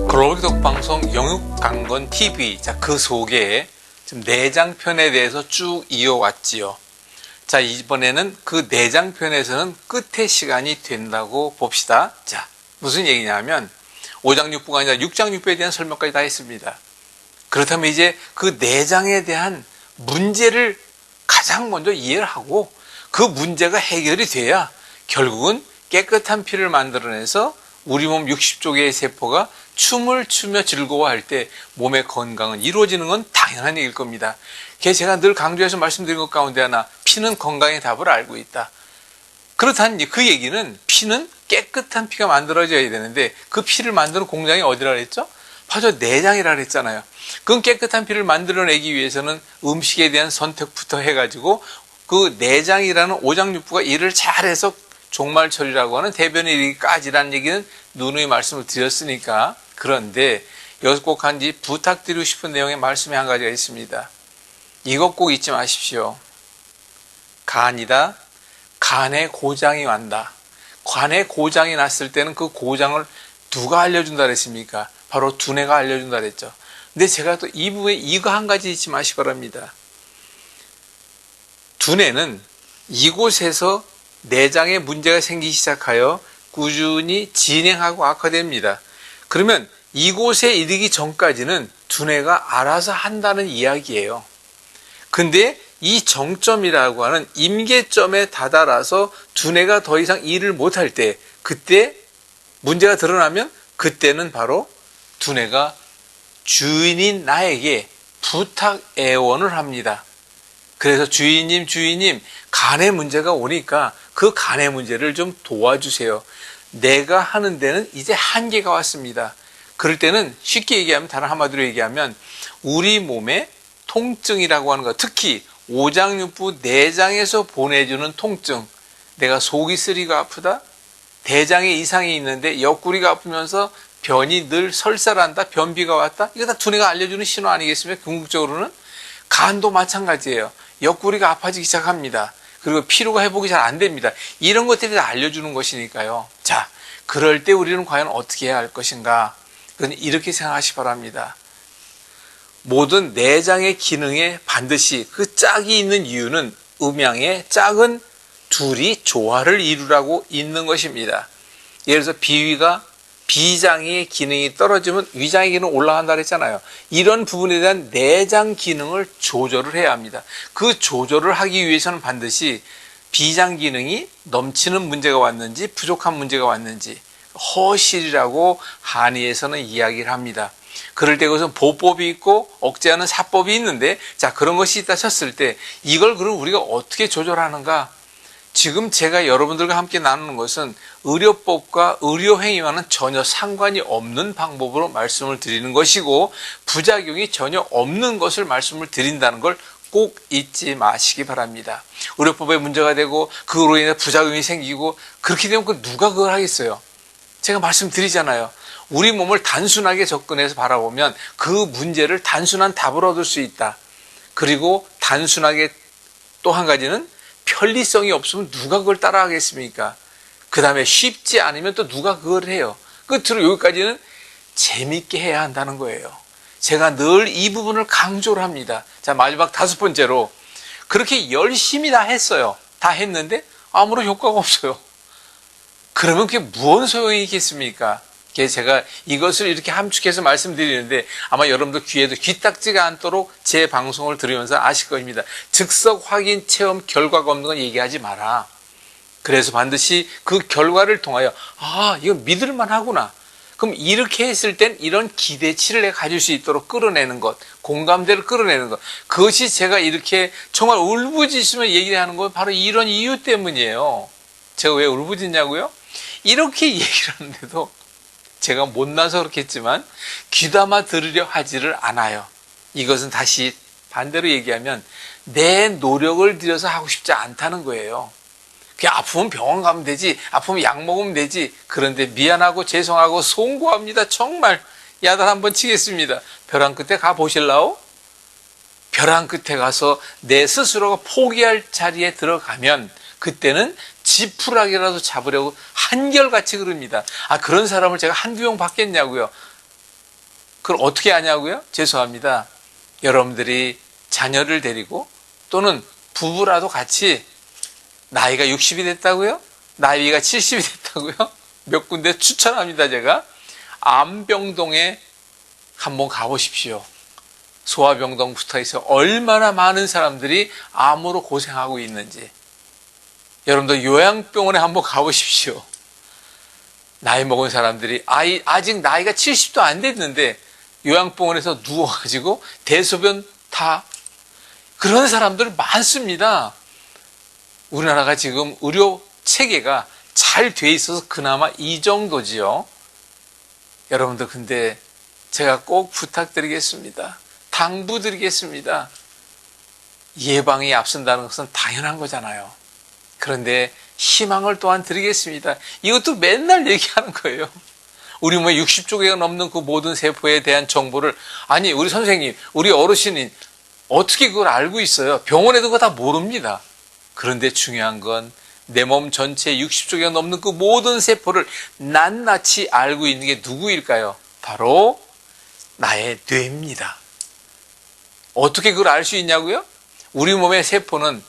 글로벌 기독 방송 영육강건 TV. 자, 그 속에 지금 내장편에 대해서 쭉 이어왔지요. 자, 이번에는 그 내장편에서는 끝의 시간이 된다고 봅시다. 자, 무슨 얘기냐면 5장 6부가 아니라 6장 6부에 대한 설명까지 다 했습니다. 그렇다면 이제 그 내장에 대한 문제를 가장 먼저 이해를 하고 그 문제가 해결이 돼야 결국은 깨끗한 피를 만들어내서 우리 몸 60조 개의 세포가 춤을 추며 즐거워할 때 몸의 건강은 이루어지는 건 당연한 얘기일 겁니다. 제가 늘 강조해서 말씀드린 것 가운데 하나, 피는 건강의 답을 알고 있다. 그렇다는 그 얘기는 피는 깨끗한 피가 만들어져야 되는데 그 피를 만드는 공장이 어디라 그랬죠? 바로 내장이라 그랬잖아요. 그건 깨끗한 피를 만들어내기 위해서는 음식에 대한 선택부터 해가지고 그 내장이라는 5장 6부가 일을 잘해서 종말 처리라고 하는 대변에 이르기까지라는 얘기는 누누이 말씀을 드렸으니까. 그런데 여기서 꼭 한지 부탁드리고 싶은 내용의 말씀이 한 가지가 있습니다. 이것 꼭 잊지 마십시오. 간이다. 간에 고장이 왔다. 간에 고장이 났을 때는 그 고장을 누가 알려준다 그랬습니까? 바로 두뇌가 알려준다 그랬죠. 근데 제가 또 이 부분에 이거 한 가지 잊지 마시기 바랍니다. 두뇌는 이곳에서 내장에 문제가 생기기 시작하여 꾸준히 진행하고 악화됩니다. 그러면 이곳에 이르기 전까지는 두뇌가 알아서 한다는 이야기예요. 근데 이 정점이라고 하는 임계점에 다다라서 두뇌가 더 이상 일을 못할 때, 그때 문제가 드러나면 그때는 바로 두뇌가 주인인 나에게 부탁 애원을 합니다. 그래서 주인님 간의 문제가 오니까 그 간의 문제를 좀 도와주세요. 내가 하는 데는 이제 한계가 왔습니다. 그럴 때는 쉽게 얘기하면, 다른 한마디로 얘기하면 우리 몸에 통증이라고 하는 것, 특히 5장 6부 내장에서 보내주는 통증, 내가 속이 쓰리고 아프다, 대장에 이상이 있는데 옆구리가 아프면서 변이 늘 설사한다, 변비가 왔다, 이거 다 두뇌가 알려주는 신호 아니겠습니까? 궁극적으로는 간도 마찬가지예요. 옆구리가 아파지기 시작합니다. 그리고 피로가 회복이 잘 안 됩니다. 이런 것들이 다 알려주는 것이니까요. 자, 그럴 때 우리는 과연 어떻게 해야 할 것인가? 그건 이렇게 생각하시기 바랍니다. 모든 내장의 기능에 반드시 그 짝이 있는 이유는 음양의 짝은 둘이 조화를 이루라고 있는 것입니다. 예를 들어서 비장의 기능이 떨어지면 위장의 기능 올라간다 그랬잖아요. 이런 부분에 대한 내장 기능을 조절을 해야 합니다. 그 조절을 하기 위해서는 반드시 비장 기능이 넘치는 문제가 왔는지 부족한 문제가 왔는지 허실이라고 한의에서는 이야기를 합니다. 그럴 때 그것은 보법이 있고 억제하는 사법이 있는데, 자, 그런 것이 있다 쳤을 때 이걸 그럼 우리가 어떻게 조절하는가? 지금 제가 여러분들과 함께 나누는 것은 의료법과 의료행위와는 전혀 상관이 없는 방법으로 말씀을 드리는 것이고 부작용이 전혀 없는 것을 말씀을 드린다는 걸 꼭 잊지 마시기 바랍니다. 의료법에 문제가 되고 그로 인해 부작용이 생기고 그렇게 되면 누가 그걸 하겠어요? 제가 말씀드리잖아요. 우리 몸을 단순하게 접근해서 바라보면 그 문제를 단순한 답을 얻을 수 있다. 그리고 단순하게 또 한 가지는 편리성이 없으면 누가 그걸 따라하겠습니까? 그 다음에 쉽지 않으면 또 누가 그걸 해요? 끝으로 여기까지는 재밌게 해야 한다는 거예요. 제가 늘 이 부분을 강조를 합니다. 자, 마지막 5번째로 그렇게 열심히 다 했어요. 다 했는데 아무런 효과가 없어요. 그러면 그게 무슨 소용이 있겠습니까? 제가 이것을 이렇게 함축해서 말씀드리는데 아마 여러분들 귀에도 귀딱지가 않도록 제 방송을 들으면서 아실 것입니다. 즉석 확인 체험 결과가 없는 건 얘기하지 마라. 그래서 반드시 그 결과를 통하여 이거 믿을만 하구나. 그럼 이렇게 했을 땐 이런 기대치를 내가 가질 수 있도록 끌어내는 것, 공감대를 끌어내는 것, 그것이 제가 이렇게 정말 울부짖으며 얘기를 하는 건 바로 이런 이유 때문이에요. 제가 왜 울부짖냐고요? 이렇게 얘기를 하는데도 제가 못나서 그렇겠지만 귀담아 들으려 하지를 않아요. 이것은 다시 반대로 얘기하면 내 노력을 들여서 하고 싶지 않다는 거예요. 그냥 아프면 병원 가면 되지, 아프면 약 먹으면 되지. 그런데 미안하고 죄송하고 송구합니다. 정말 야단 한번 치겠습니다. 벼랑 끝에 가보실라오? 벼랑 끝에 가서 내 스스로가 포기할 자리에 들어가면 그때는 지푸라기라도 잡으려고 한결같이 그럽니다. 그런 사람을 제가 한두 명 받겠냐고요. 그걸 어떻게 아냐고요? 죄송합니다. 여러분들이 자녀를 데리고 또는 부부라도 같이 나이가 60이 됐다고요? 나이가 70이 됐다고요? 몇 군데 추천합니다. 제가 암병동에 한번 가보십시오. 소아병동 붙어있어 얼마나 많은 사람들이 암으로 고생하고 있는지. 여러분들 요양병원에 한번 가보십시오. 나이 먹은 사람들이 아직 나이가 70도 안 됐는데 요양병원에서 누워가지고 대소변 다 그런 사람들 많습니다. 우리나라가 지금 의료 체계가 잘 돼 있어서 그나마 이 정도지요. 여러분들 근데 제가 꼭 부탁드리겠습니다. 당부드리겠습니다. 예방이 앞선다는 것은 당연한 거잖아요. 그런데 희망을 또한 드리겠습니다. 이것도 맨날 얘기하는 거예요. 우리 몸에 60조 개가 넘는 그 모든 세포에 대한 정보를 우리 선생님, 우리 어르신이 어떻게 그걸 알고 있어요? 병원에도 그거 다 모릅니다. 그런데 중요한 건 내 몸 전체에 60조 개가 넘는 그 모든 세포를 낱낱이 알고 있는 게 누구일까요? 바로 나의 뇌입니다. 어떻게 그걸 알 수 있냐고요? 우리 몸의 세포는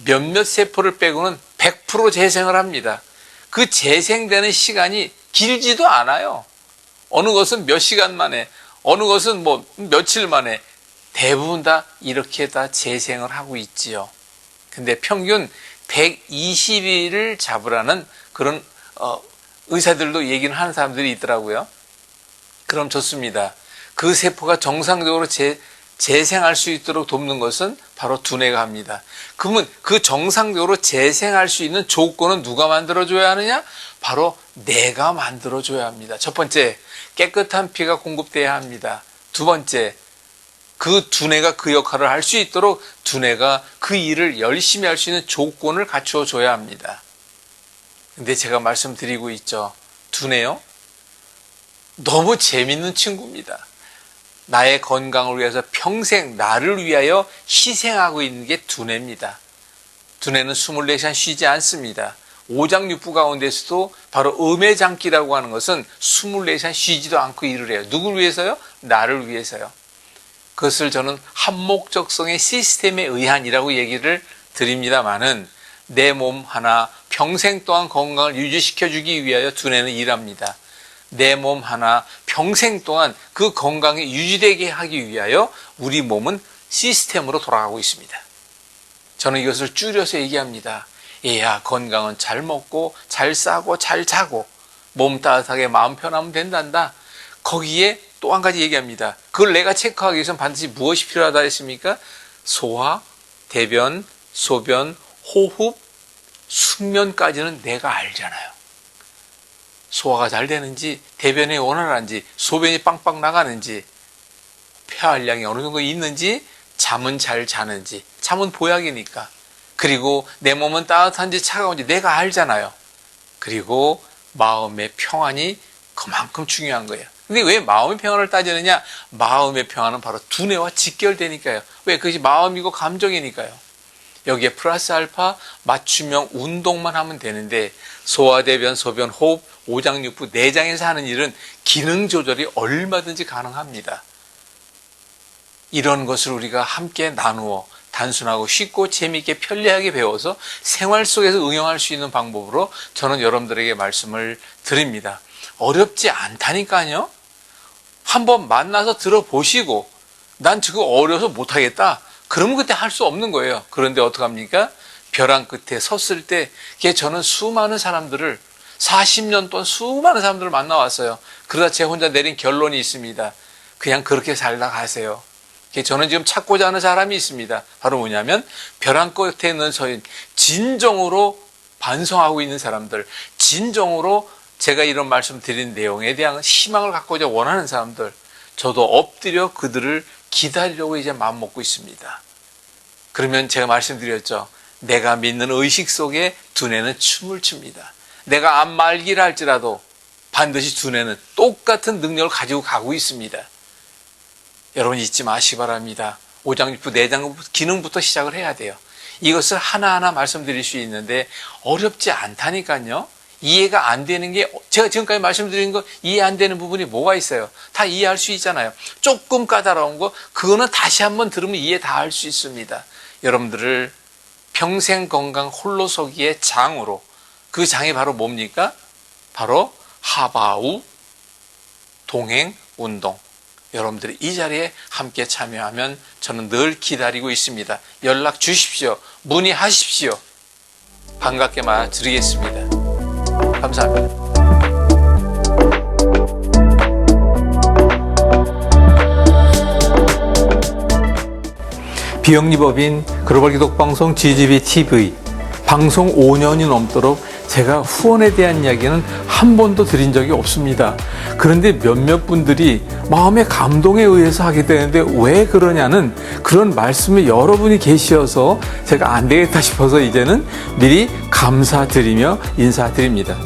몇몇 세포를 빼고는 100% 재생을 합니다. 그 재생되는 시간이 길지도 않아요. 어느 것은 몇 시간 만에, 어느 것은 며칠 만에 대부분 다 이렇게 다 재생을 하고 있지요. 근데 평균 120일을 잡으라는 그런 의사들도 얘기를 하는 사람들이 있더라고요. 그럼 좋습니다. 그 세포가 정상적으로 재생할 수 있도록 돕는 것은 바로 두뇌가 합니다. 그러면 그 정상적으로 재생할 수 있는 조건은 누가 만들어줘야 하느냐? 바로 내가 만들어줘야 합니다. 첫 번째, 깨끗한 피가 공급돼야 합니다. 두 번째, 그 두뇌가 그 역할을 할 수 있도록 두뇌가 그 일을 열심히 할 수 있는 조건을 갖추어 줘야 합니다. 근데 제가 말씀드리고 있죠. 두뇌요? 너무 재밌는 친구입니다. 나의 건강을 위해서 평생 나를 위하여 희생하고 있는 게 두뇌입니다. 두뇌는 24시간 쉬지 않습니다. 오장육부 가운데서도 바로 음해장기라고 하는 것은 24시간 쉬지도 않고 일을 해요. 누굴 위해서요? 나를 위해서요. 그것을 저는 한목적성의 시스템에 의한이라고 얘기를 드립니다마는 내 몸 하나 평생 동안 건강을 유지시켜주기 위하여 두뇌는 일합니다. 내 몸 하나 평생 동안 그 건강이 유지되게 하기 위하여 우리 몸은 시스템으로 돌아가고 있습니다. 저는 이것을 줄여서 얘기합니다. 얘야, 건강은 잘 먹고 잘 싸고 잘 자고 몸 따뜻하게 마음 편하면 된단다. 거기에 또 한 가지 얘기합니다. 그걸 내가 체크하기 위해서는 반드시 무엇이 필요하다 했습니까? 소화, 대변, 소변, 호흡, 숙면까지는 내가 알잖아요. 소화가 잘 되는지, 대변이 원활한지, 소변이 빵빵 나가는지, 폐활량이 어느 정도 있는지, 잠은 잘 자는지, 잠은 보약이니까. 그리고 내 몸은 따뜻한지 차가운지 내가 알잖아요. 그리고 마음의 평안이 그만큼 중요한 거예요. 근데 왜 마음의 평안을 따지느냐? 마음의 평안은 바로 두뇌와 직결되니까요. 왜? 그것이 마음이고 감정이니까요. 여기에 플러스 알파 맞춤형 운동만 하면 되는데 소화, 대변, 소변, 호흡, 오장육부, 내장에서 하는 일은 기능 조절이 얼마든지 가능합니다. 이런 것을 우리가 함께 나누어 단순하고 쉽고 재미있게 편리하게 배워서 생활 속에서 응용할 수 있는 방법으로 저는 여러분들에게 말씀을 드립니다. 어렵지 않다니까요. 한번 만나서 들어보시고 난 지금 어려서 못하겠다. 그러면 그때 할 수 없는 거예요. 그런데 어떡합니까? 벼랑 끝에 섰을 때 저는 수많은 사람들을 40년 동안 수많은 사람들을 만나왔어요. 그러다 제 혼자 내린 결론이 있습니다. 그냥 그렇게 살다 가세요. 저는 지금 찾고자 하는 사람이 있습니다. 바로 뭐냐면 벼랑 끝에 있는 저희 진정으로 반성하고 있는 사람들, 진정으로 제가 이런 말씀 드린 내용에 대한 희망을 갖고자 원하는 사람들, 저도 엎드려 그들을 기다리려고 이제 마음먹고 있습니다. 그러면 제가 말씀드렸죠. 내가 믿는 의식 속에 두뇌는 춤을 춥니다. 내가 안 말기를 할지라도 반드시 두뇌는 똑같은 능력을 가지고 가고 있습니다. 여러분 잊지 마시기 바랍니다. 오장육부, 내장 기능부터 시작을 해야 돼요. 이것을 하나하나 말씀드릴 수 있는데 어렵지 않다니까요. 이해가 안 되는 게, 제가 지금까지 말씀드린 거 이해 안 되는 부분이 뭐가 있어요? 다 이해할 수 있잖아요. 조금 까다로운 거, 그거는 다시 한번 들으면 이해 다 할 수 있습니다. 여러분들을 평생 건강 홀로서기의 장으로, 그 장이 바로 뭡니까? 바로 하바우 동행 운동. 여러분들이 이 자리에 함께 참여하면 저는 늘 기다리고 있습니다. 연락 주십시오. 문의하십시오. 반갑게 맞아드리겠습니다. 감사합니다. 비영리법인 글로벌 기독방송 GGB TV 방송 5년이 넘도록 제가 후원에 대한 이야기는 한 번도 드린 적이 없습니다. 그런데 몇몇 분들이 마음의 감동에 의해서 하게 되는데 왜 그러냐는 그런 말씀이 여러분이 계셔서 제가 안 되겠다 싶어서 이제는 미리 감사드리며 인사드립니다.